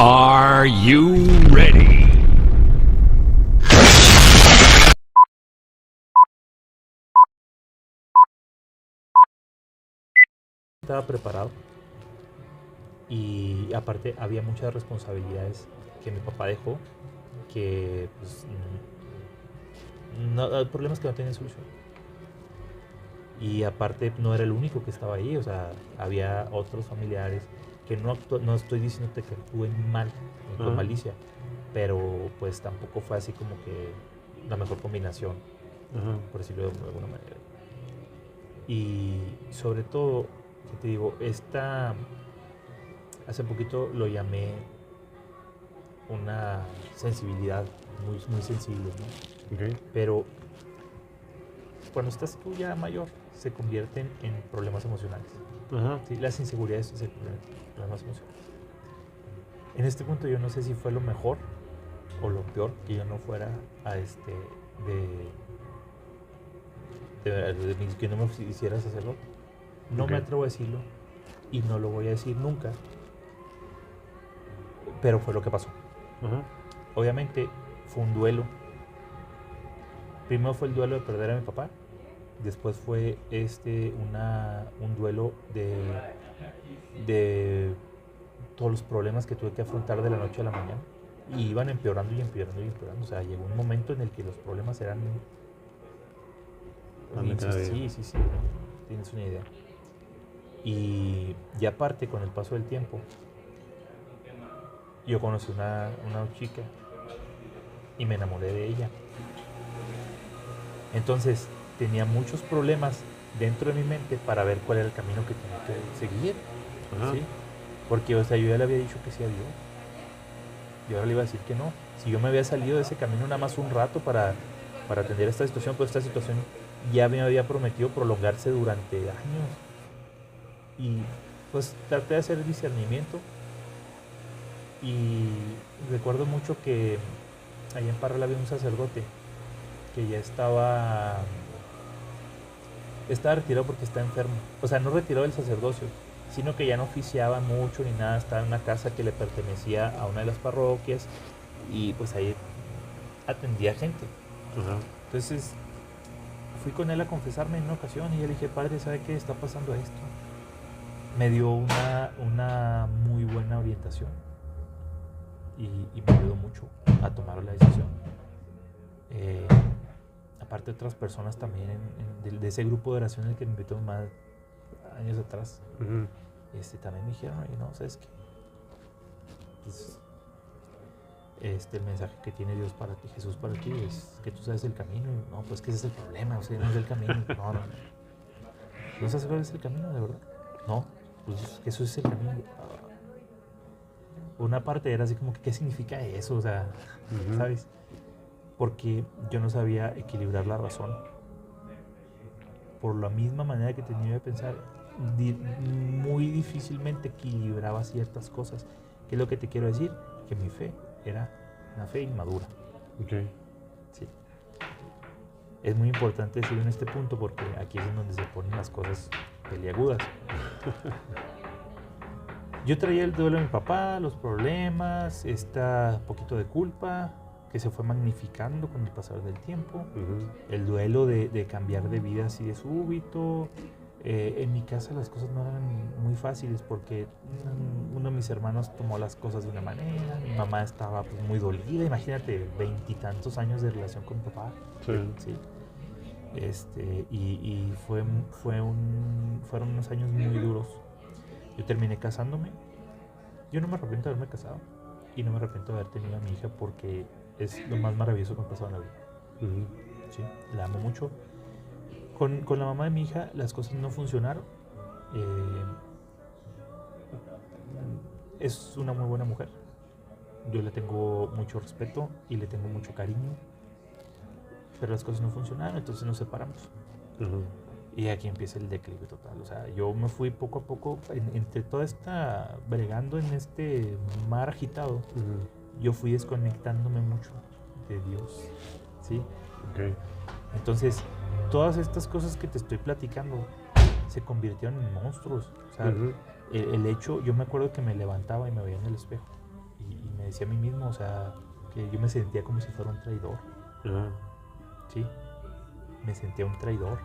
Are you ready? Estaba preparado y aparte había muchas responsabilidades que mi papá dejó que pues, problemas que no tenían solución. Y aparte no era el único que estaba ahí, o sea, había otros familiares que no estoy diciéndote que actúen mal, ni con malicia, pero pues tampoco fue así como que la mejor combinación, por decirlo de alguna manera. Y sobre todo, ¿qué te digo? Hace poquito lo llamé una sensibilidad muy, muy sensible, ¿no? Okay. Pero cuando estás tú ya mayor, se convierten en problemas emocionales. ¿Sí? Las inseguridades se convierten en problemas emocionales. En este punto yo no sé si fue lo mejor o lo peor que yo no fuera a que no me hiciera sacerdote. No me atrevo a decirlo y no lo voy a decir nunca, pero fue lo que pasó. Obviamente fue un duelo. Primero fue el duelo de perder a mi papá. Después fue un duelo de todos los problemas que tuve que afrontar de la noche a la mañana. Y iban empeorando y empeorando y empeorando. O sea, llegó un momento en el que los problemas eran... Sí, tienes una idea. Y aparte, con el paso del tiempo, yo conocí una chica y me enamoré de ella. Entonces, tenía muchos problemas dentro de mi mente para ver cuál era el camino que tenía que seguir. ¿Sí? Porque, o sea, yo ya le había dicho que sí a Dios. Y ahora le iba a decir que no. Si yo me había salido de ese camino nada más un rato para atender esta situación, pues esta situación ya me había prometido prolongarse durante años. Y pues traté de hacer discernimiento. Y recuerdo mucho que allá en Parral había un sacerdote que ya estaba retirado porque está enfermo. O sea, no retirado del sacerdocio, sino que ya no oficiaba mucho ni nada. Estaba en una casa que le pertenecía a una de las parroquias y pues ahí atendía gente. Entonces fui con él a confesarme en una ocasión y yo le dije: padre, ¿sabe qué está pasando esto? Me dio una muy buena orientación y me ayudó mucho a tomar la decisión. Aparte, otras personas también de ese grupo de oración en el que me invitó más años atrás, también me dijeron: oye, no, ¿sabes qué? Pues, el mensaje que tiene Dios para ti, Jesús para ti, es que tú sabes el camino. No, pues que ese es el problema, o sea, no es el camino. No. ¿No sabes cuál es el camino, de verdad? No, pues que eso es el camino. Una parte era así como que, ¿qué significa eso? O sea, ¿sabes? Porque yo no sabía equilibrar la razón. Por la misma manera que tenía de pensar, muy difícilmente equilibraba ciertas cosas. ¿Qué es lo que te quiero decir? Que mi fe era una fe inmadura. Sí. Es muy importante decirlo en este punto porque aquí es en donde se ponen las cosas peliagudas. Yo traía el duelo de mi papá, los problemas, poquito de culpa que se fue magnificando con el pasar del tiempo, el duelo de cambiar de vida así de súbito. En mi casa las cosas no eran muy fáciles porque uno de mis hermanos tomó las cosas de una manera, mi mamá estaba pues, muy dolida, imagínate, 20 y tantos años de relación con mi papá. Sí. Y fueron unos años muy duros. Yo terminé casándome. Yo no me arrepiento de haberme casado y no me arrepiento de haber tenido a mi hija porque es lo más maravilloso que me ha pasado en la vida. Sí, la amo mucho. Con la mamá de mi hija las cosas no funcionaron. Es una muy buena mujer. Yo le tengo mucho respeto y le tengo mucho cariño. Pero las cosas no funcionaron, entonces nos separamos. Y aquí empieza el declive total. O sea, yo me fui poco a poco, entre toda esta bregando en este mar agitado, yo fui desconectándome mucho de Dios. ¿Sí? Entonces, todas estas cosas que te estoy platicando se convirtieron en monstruos. O sea, el hecho, yo me acuerdo que me levantaba y me veía en el espejo decía a mí mismo, o sea, que yo me sentía como si fuera un traidor. Sí, me sentía un traidor.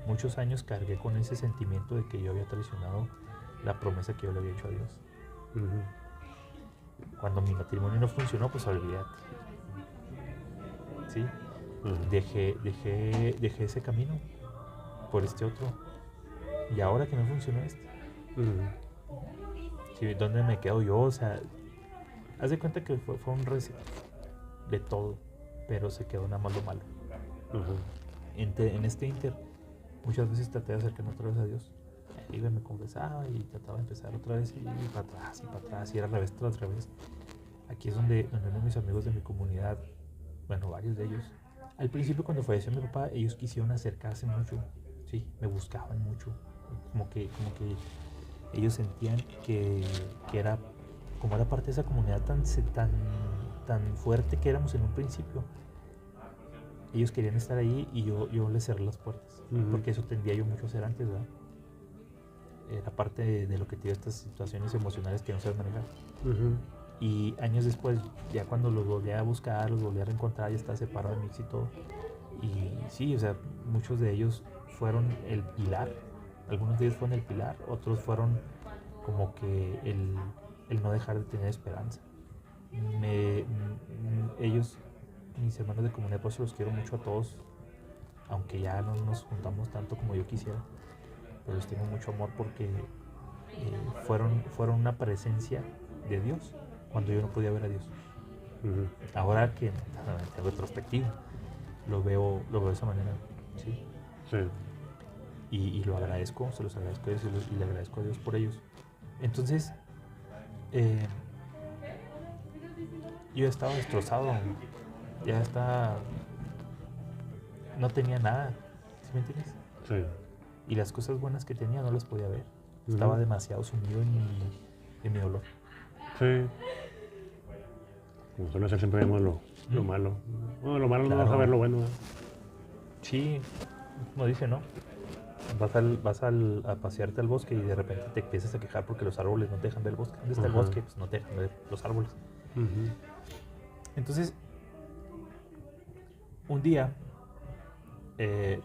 Muchos años cargué con ese sentimiento de que yo había traicionado la promesa que yo le había hecho a Dios. Cuando mi matrimonio no funcionó, pues olvídate. Sí, dejé ese camino por este otro. Y ahora que no funcionó este, sí, ¿dónde me quedo yo? O sea, haz de cuenta que fue un reset de todo, pero se quedó nada más lo malo. En este inter, muchas veces traté de acercarme otra vez a Dios. Iba, me confesaba y trataba de empezar otra vez y para atrás, y era al revés tras revés. Aquí es donde uno de mis amigos de mi comunidad, bueno, varios de ellos, al principio cuando falleció mi papá, ellos quisieron acercarse mucho, sí, me buscaban mucho, como que ellos sentían que era, como era parte de esa comunidad tan fuerte que éramos en un principio, ellos querían estar ahí y yo les cerré las puertas, porque eso tendía yo mucho a hacer antes, ¿verdad? Era parte de lo que tiene estas situaciones emocionales que no sabes manejar. Y años después, ya cuando los volví a buscar, los volví a reencontrar, ya estaba separado de Mix y todo. Y sí, o sea, muchos de ellos fueron el pilar. Algunos de ellos fueron el pilar, otros fueron como que el no dejar de tener esperanza. Ellos, mis hermanos de comunidad, por eso los quiero mucho a todos, aunque ya no nos juntamos tanto como yo quisiera, pero les tengo mucho amor porque fueron una presencia de Dios cuando yo no podía ver a Dios. Ahora que en retrospectiva lo veo de esa manera, ¿sí? Y lo agradezco, se los agradezco a Dios y le agradezco a Dios por ellos. Entonces, yo estaba destrozado, ya estaba, no tenía nada, ¿sí me entiendes? Sí. Y las cosas buenas que tenía no las podía ver. Estaba demasiado sumido en mi dolor. Sí. Como suele ser, siempre vemos lo malo. Bueno, lo malo Claro. no vas a ver lo bueno. Sí, como dice, ¿no? Vas a pasearte al bosque y de repente te empiezas a quejar porque los árboles no te dejan ver el bosque. ¿Dónde está el bosque? Pues no te dejan ver los árboles. Entonces, un día,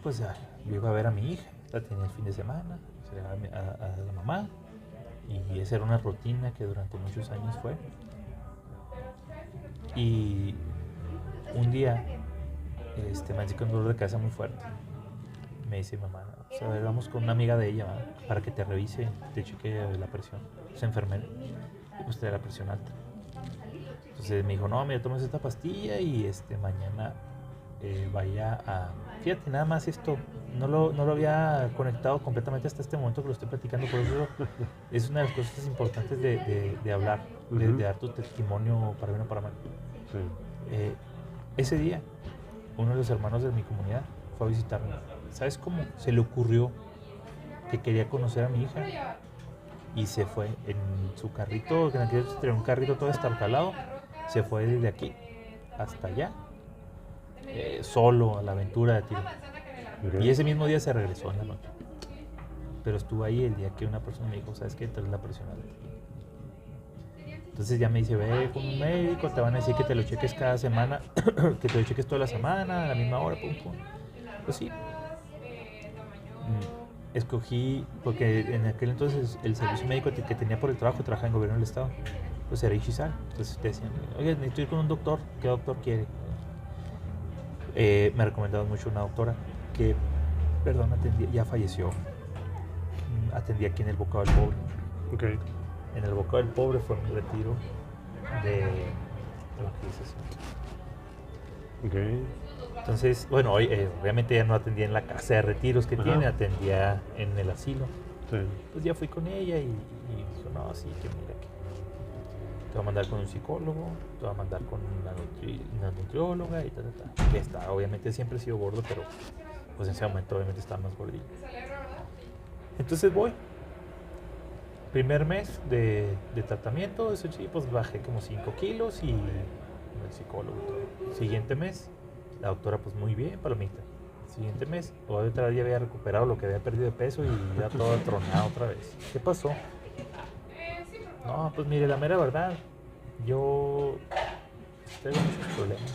pues yo iba a ver a mi hija, la tenía el fin de semana, a la mamá, y esa era una rutina que durante muchos años fue. Y un día me sentí con un dolor de cabeza muy fuerte. Me dice mamá, o sea, vamos con una amiga de ella, ¿verdad? Para que te revise, te chequee la presión. Es enfermera y pues te da la presión alta. Entonces me dijo, no, mira, tomes esta pastilla y mañana vaya a... Fíjate, nada más esto, no lo había conectado completamente hasta este momento que lo estoy platicando, por eso es una de las cosas importantes de hablar, de dar tu testimonio para bien o para mal. Ese día, uno de los hermanos de mi comunidad fue a visitarme. ¿Sabes cómo? Se le ocurrió que quería conocer a mi hija y se fue en su carrito, que en aquel entonces tenía un carrito todo estartalado, se fue desde aquí hasta allá, solo a la aventura de tiro. Y ese mismo día se regresó en la noche. Pero estuvo ahí el día que una persona me dijo, ¿sabes qué? Traes la presión alta. Entonces ya me dice, ve con un médico, te van a decir que te lo cheques cada semana, que te lo cheques toda la semana, a la misma hora, pum, pum. Pues sí. Escogí, porque en aquel entonces el servicio médico que tenía por el trabajo, trabajaba en gobierno del estado, pues era Ichisal. Entonces te decían, oye, necesito ir con un doctor, ¿qué doctor quiere? Me recomendaron mucho una doctora que, perdón, ya falleció, atendía aquí en el Bocado del Pobre. En el Bocado del Pobre fue mi retiro de Entonces, bueno, obviamente ya no atendía en la casa de retiros que tiene, atendía en el asilo. Pues ya fui con ella y dijo, no, sí, que mira que te voy a mandar con un psicólogo, te voy a mandar con una nutrióloga y tal. Que está, obviamente siempre he sido gordo, pero pues en ese momento obviamente estaba más gordillo. Entonces voy. Primer mes de tratamiento, eso sí, pues bajé como 5 kilos y el psicólogo y todo. Siguiente mes, la doctora pues muy bien, palomita. Siguiente mes, otra vez ya había recuperado lo que había perdido de peso y ya todo tronado otra vez. ¿Qué pasó? No, pues mire, la mera verdad, yo tengo muchos problemas.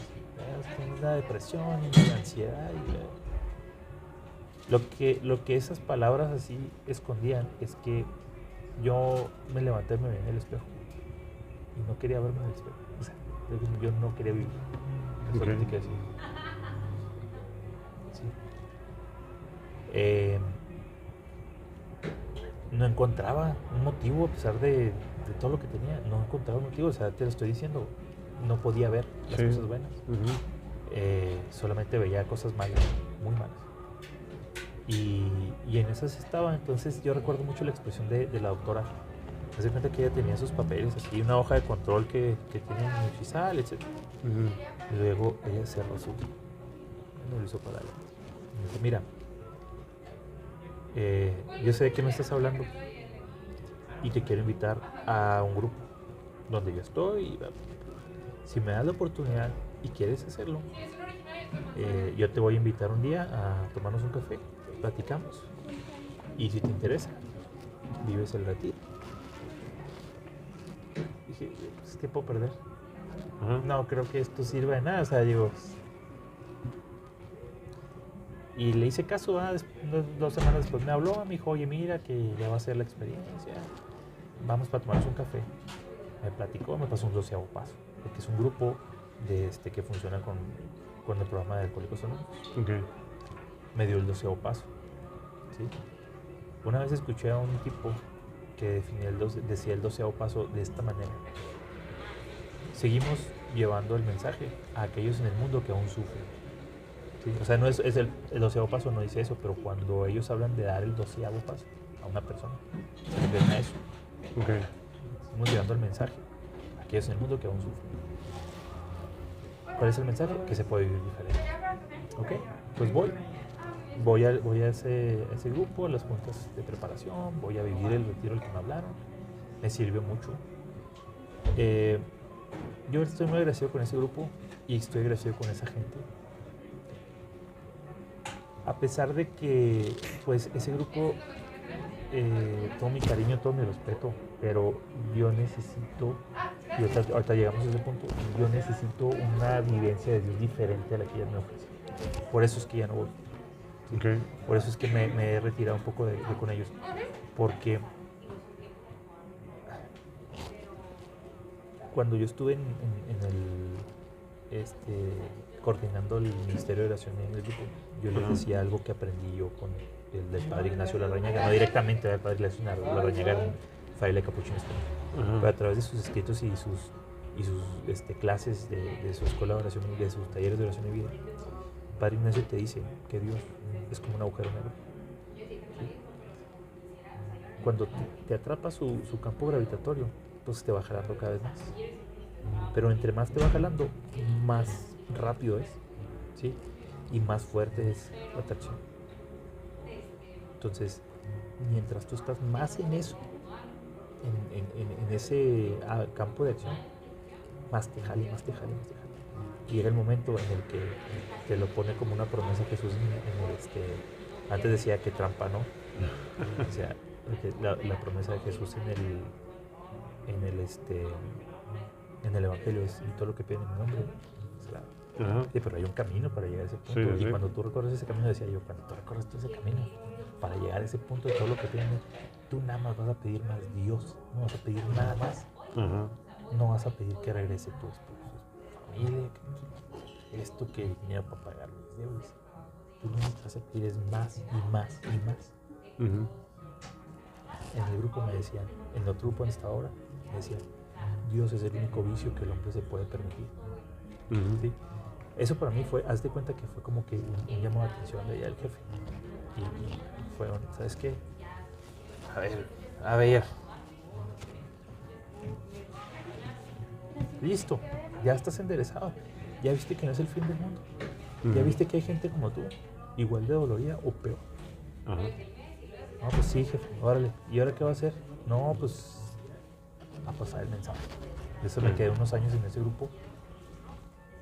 Tengo una depresión, una ansiedad. Lo que esas palabras así escondían es que yo me levanté y me vi en el espejo. Y no quería verme en el espejo. O sea, yo no quería vivir. Eso es lo que te quiero decir. Sí. No encontraba un motivo a pesar de todo lo que tenía. No encontraba un motivo. O sea, te lo estoy diciendo. No podía ver las cosas buenas. Solamente veía cosas malas, muy malas. Y en esas estaba. Entonces yo recuerdo mucho la expresión de la doctora. Me di cuenta que ella tenía sus papeles, así una hoja de control que tiene Nuchisal, etc. Y luego ella cerró su... No lo hizo para adelante. Me dijo, mira, yo sé de qué me estás hablando y te quiero invitar a un grupo donde yo estoy. Si me das la oportunidad y quieres hacerlo, yo te voy a invitar un día a tomarnos un café, platicamos. Y si te interesa, vives el retiro. Dije, pues, ¿qué puedo perder? No creo que esto sirva de nada. O sea, digo... Y le hice caso, 2 semanas después me habló, me dijo, oye, mira, que ya va a ser la experiencia, vamos para tomarnos un café. Me platicó, me pasó un 12º paso, porque es un grupo que funciona con el programa de Alcohólicos Anónimos. Me dio el 12º paso. ¿Sí? Una vez escuché a un tipo que decía el 12º paso de esta manera: seguimos llevando el mensaje a aquellos en el mundo que aún sufren. ¿Sí? O sea, no es el 12º paso, no dice eso, pero cuando ellos hablan de dar el 12º paso a una persona, se refieren a eso. Seguimos llevando el mensaje a aquellos en el mundo que aún sufren. ¿Cuál es el mensaje? Que se puede vivir diferente. Ok, pues voy a ese grupo, a las juntas de preparación, voy a vivir el retiro del que me hablaron. Me sirvió mucho. Yo estoy muy agradecido con ese grupo y estoy agradecido con esa gente. A pesar de que, pues, ese grupo, todo mi cariño, todo mi respeto, pero yo necesito, y ahorita llegamos a ese punto, yo necesito una vivencia de Dios diferente a la que ella me ofrece. Por eso es que ya no voy. ¿Sí? Por eso es que me he retirado un poco de con ellos. Porque cuando yo estuve en coordinando el Ministerio de Oración en el grupo, yo les decía algo que aprendí yo con el del padre Ignacio Larrañaga, no directamente del padre Ignacio Larrañaga, era un fraile capuchino español, pero a través de sus escritos y sus clases de su escuela de oración y de sus talleres de oración y vida, el padre Ignacio te dice que Dios es como un agujero negro. ¿Sí? Cuando te atrapa su campo gravitatorio, entonces te va jalando cada vez más. Pero entre más te va jalando, más rápido es, ¿sí? Y más fuerte es la atracción. Entonces, mientras tú estás más en eso, en ese campo de acción, más te jale, más te jale, más te jale. Y llega el momento en el que te lo pone como una promesa Jesús antes decía que trampa, ¿no? O sea, la promesa de Jesús en el Evangelio es: y todo lo que piden en mi nombre. Sí, pero hay un camino para llegar a ese punto. Y cuando tú recorres ese camino, decía yo, cuando tú recorres todo ese camino para llegar a ese punto de todo lo que piden, tú nada más vas a pedir más Dios, no vas a pedir nada más. No vas a pedir que regrese tu esposo, tu familia, esto, que el dinero para pagar los deudas. Tú lo que vas a pedir es más y más y más. En el grupo me decían, en el otro grupo en esta hora, me decían: Dios es el único vicio que el hombre se puede permitir. ¿Sí? Eso para mí fue, haz de cuenta que fue como que un llamado de atención de ella, el jefe. Y fue, ¿sabes qué? A ver. Listo, ya estás enderezado. Ya viste que no es el fin del mundo. Ya viste que hay gente como tú, igual de dolorida o peor. No, pues sí, jefe, órale. ¿Y ahora qué va a hacer? No, pues a pasar el mensaje. De eso me quedé unos años en ese grupo,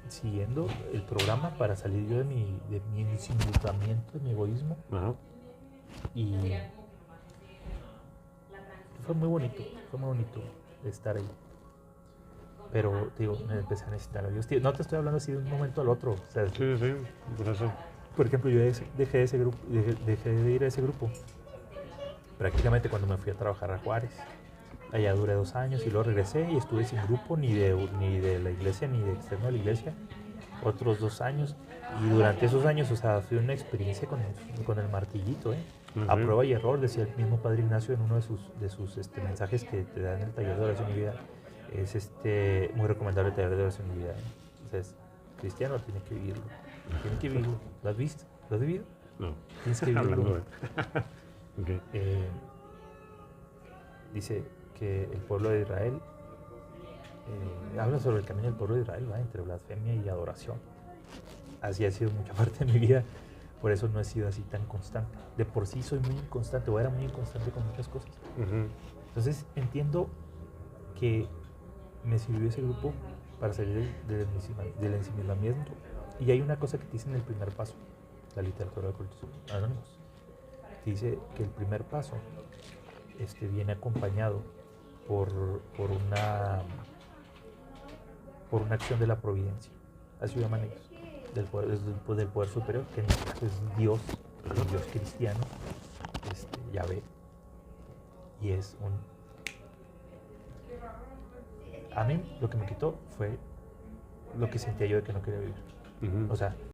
siguiendo el programa para salir yo de mi ensimismamiento, de mi egoísmo. Y fue muy bonito estar ahí. Pero, te digo, me empecé a necesitar a Dios. Tío, no te estoy hablando así de un momento al otro. O sea, Sí, sí, por eso. por ejemplo, yo dejé ese grupo, dejé de ir a ese grupo prácticamente cuando me fui a trabajar a Juárez. Allá duré 2 años y luego regresé y estuve sin grupo ni de la iglesia ni de externo de la iglesia. Otros 2 años. Y durante esos años, o sea, fue una experiencia con el martillito, ¿eh? A Ujú. prueba y error, decía el mismo Padre Ignacio en uno de sus mensajes que te da en el taller de oración y vida. Es muy recomendable el taller de oración y vida. ¿eh? Entonces, cristiano tiene que vivirlo. Tiene que vivirlo. ¿Lo has visto? ¿Lo has vivido? No. Tienes que vivirlo. Hablando de. Ok. Dice que el pueblo de Israel habla sobre el camino del pueblo de Israel, ¿va? Entre blasfemia y adoración. Así ha sido mucha parte de mi vida, por eso no he sido así tan constante. De por sí soy muy inconstante, o era muy inconstante con muchas cosas. Ujú. Entonces entiendo que me sirvió ese grupo para salir del ensimismamiento. Y hay una cosa que te dice en el primer paso, la literatura de Alcohólicos Anónimos. Te dice que el primer paso viene acompañado por, por una por una acción de la providencia. Así lo llaman ellos, del poder superior, que en este caso es Dios, el Dios cristiano, Yahvé. Y es un... A mí lo que me quitó fue lo que sentía yo de que no quería vivir. Ujú. O sea,